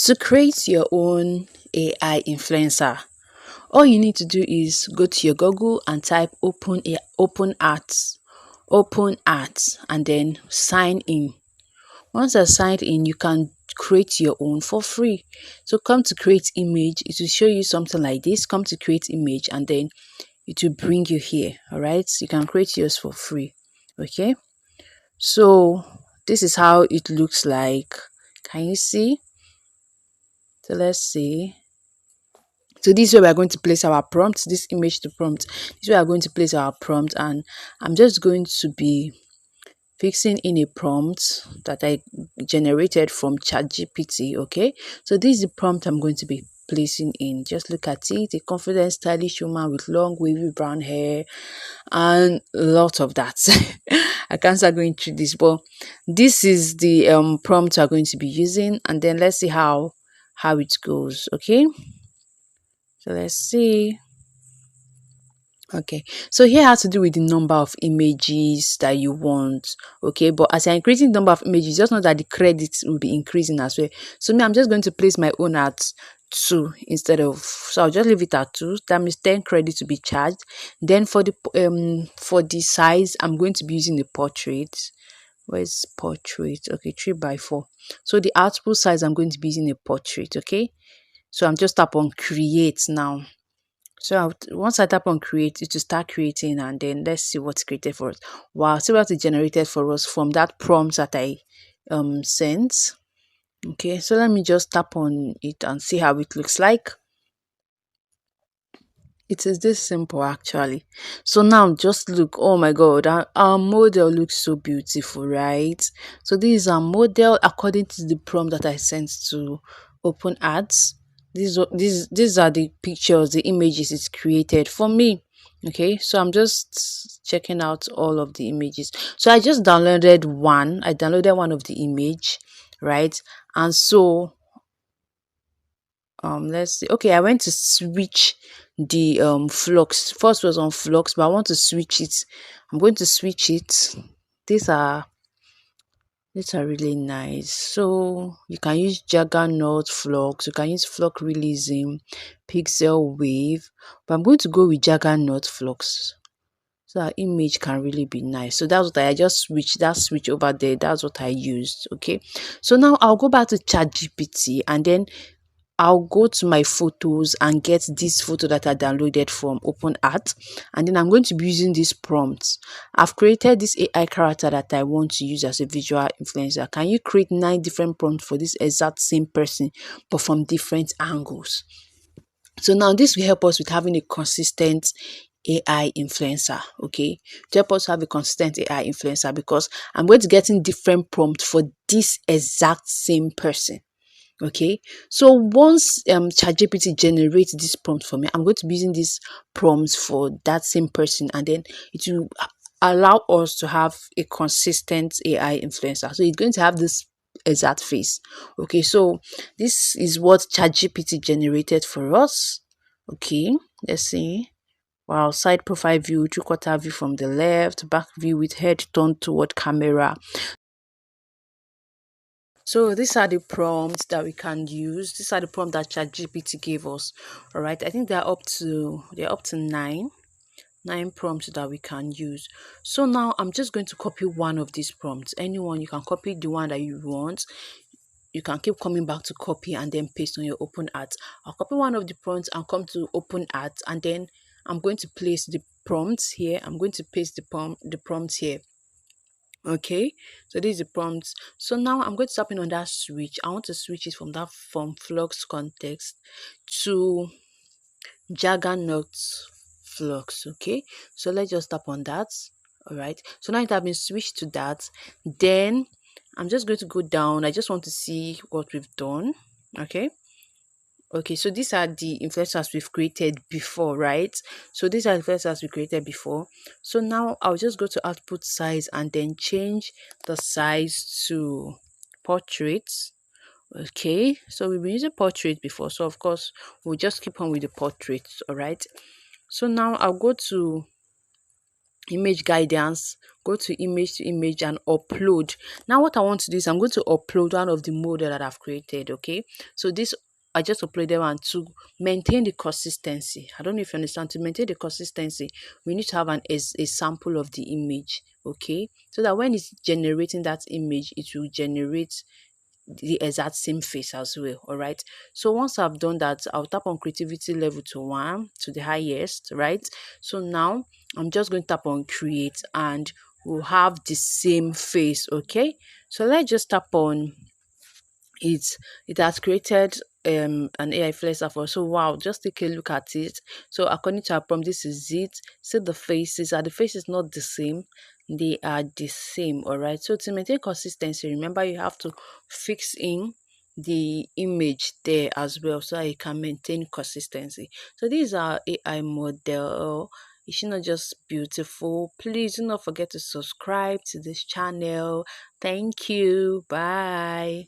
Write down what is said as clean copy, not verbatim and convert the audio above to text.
To create your own AI influencer, all you need to do is go to your Google and type open art and then sign in. Once you're signed in, you can create your own for free. So come to create image, it will show you something like this. Come to create image and then it will bring you here. All right, so you can create yours for free. Okay, so this is how it looks like. Can you see? So let's see. So this is where we are going to place our prompt, this image to prompt. This is where we are going to place our prompt, and I'm just going to be fixing in a prompt that I generated from ChatGPT. Okay, so this is the prompt I'm going to be placing in. Just look at it: a confident, stylish woman with long, wavy brown hair, and lots of that. I can't start going through this, but this is the prompt we're going to be using, and then let's see how it goes. Okay, so let's see. Okay, so here has to do with the number of images that you want. Okay, but as you're increasing the number of images, just know that the credits will be increasing as well. So me, I'm just going to place my own at 2 instead of, so I'll just leave it at 2. That means 10 credits to be charged. Then for the size, I'm going to be using the portrait. Where's portrait? Okay, 3 by 4. So the output size, I'm going to be using a portrait. Okay, so I'm just tap on create now. So once I tap on create, it will start creating, and then let's see what's created for us. Wow, see what it generated for us from that prompt that I sent. Okay, so let me just tap on it and see how it looks like. It is this simple actually. So now just look, oh my god, our model looks so beautiful, right? So this is our model according to the prompt that I sent to Openart. These are the pictures, the images it's created for me. Okay, so I'm just checking out all of the images. So I just downloaded one. I downloaded one of the image, right? And so let's see. Okay, I went to switch the flux. First was on flux, but I want to switch it. I'm going to switch it. These are these are really nice. So you can use Juggernaut flux, you can use flux realism, pixel wave, but I'm going to go with Juggernaut flux. So our image can really be nice. So that's what I just switched that switch over there. That's what I used. Okay. So now I'll go back to ChatGPT and then I'll go to my photos and get this photo that I downloaded from Openart, and then I'm going to be using these prompts. I've created this AI character that I want to use as a visual influencer. Can you create 9 different prompts for this exact same person but from different angles? So now this will help us with having a consistent AI influencer. Okay, to help us have a consistent AI influencer, because I'm going to get in different prompts for this exact same person. Okay, so once ChatGPT generates this prompt for me, I'm going to be using these prompts for that same person, and then it will allow us to have a consistent AI influencer. So it's going to have this exact face. Okay, so this is what ChatGPT generated for us. Okay, let's see. Wow, side profile view, three-quarter view from the left, back view with head turned toward camera. So these are the prompts that we can use. These are the prompts that ChatGPT gave us. All right. I think they're up to nine prompts that we can use. So now I'm just going to copy one of these prompts. Anyone, you can copy the one that you want. You can keep coming back to copy and then paste on your Openart. I'll copy one of the prompts and come to Openart, and then I'm going to place the prompts here. I'm going to paste the prompts here. Okay, so this is the prompt. So now I'm going to tap in on that switch. I want to switch it from flux context to Juggernaut flux. Okay, so let's just tap on that. All right, so now it has been switched to that. Then I'm just going to go down. I just want to see what we've done. Okay, so these are the influencers we've created before, right? So these are influencers we created before. So now I'll just go to output size and then change the size to portraits. Okay, so we've been using portrait before, so of course we'll just keep on with the portraits. All right, so now I'll go to image guidance, go to image and upload. Now what I want to do is I'm going to upload one of the model that I've created. Okay, so this I just uploaded one to maintain the consistency. I don't know if you understand. To maintain the consistency, we need to have a sample of the image. Okay, so that when it's generating that image, it will generate the exact same face as well. All right, so once I've done that, I'll tap on creativity level to 1 to the highest, right? So now I'm just going to tap on create and we'll have the same face. Okay, so let's just tap on it. It has created an AI flexer for us. So wow, just take a look at it. So according to our prompt, this is it. See the faces. Are the faces not the same? They are the same. All right, so to maintain consistency, remember you have to fix in the image there as well so that you can maintain consistency. So these are AI model. Is she not just beautiful? Please do not forget to subscribe to this channel. Thank you. Bye.